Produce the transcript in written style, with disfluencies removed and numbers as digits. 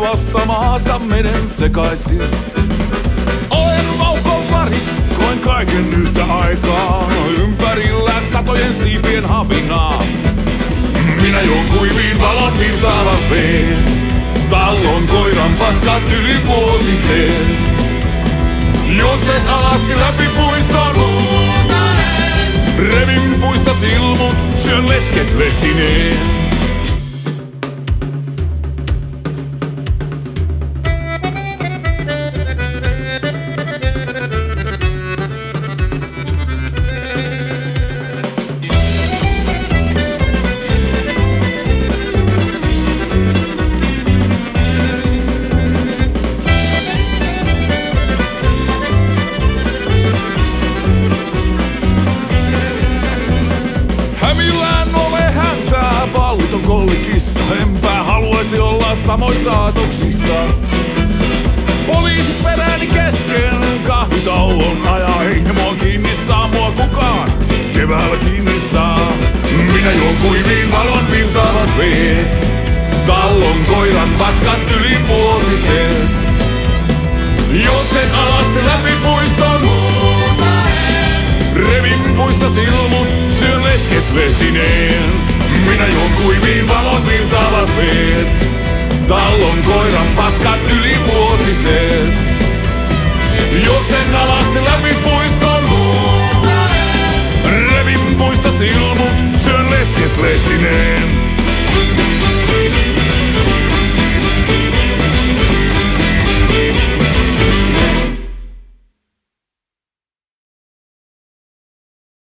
taivasta maasta menen sekaisin. Olen vaukon varis, koen kaiken yhtä aikaa. Ympärillä satojen siipien havinaa. Minä juon kuiviin valot virtaavan veen. Tallon koiran paskat ylivuotiseen. Juoksen alasti läpi puiston huutain. Revin puista silmut, syön lesket lehtineen. Kollikissa, enpä haluaisi olla samoissa aatoksissa. Poliisi perääni kesken, kahvitauon ajaa. Ei ne mua kiinni saa, mua kukaan keväällä kiinni saa. Minä juon kuiviin valon virtaavat veet. Tallon koiran paskat ylivuotiseen. Juoksen alasti läpi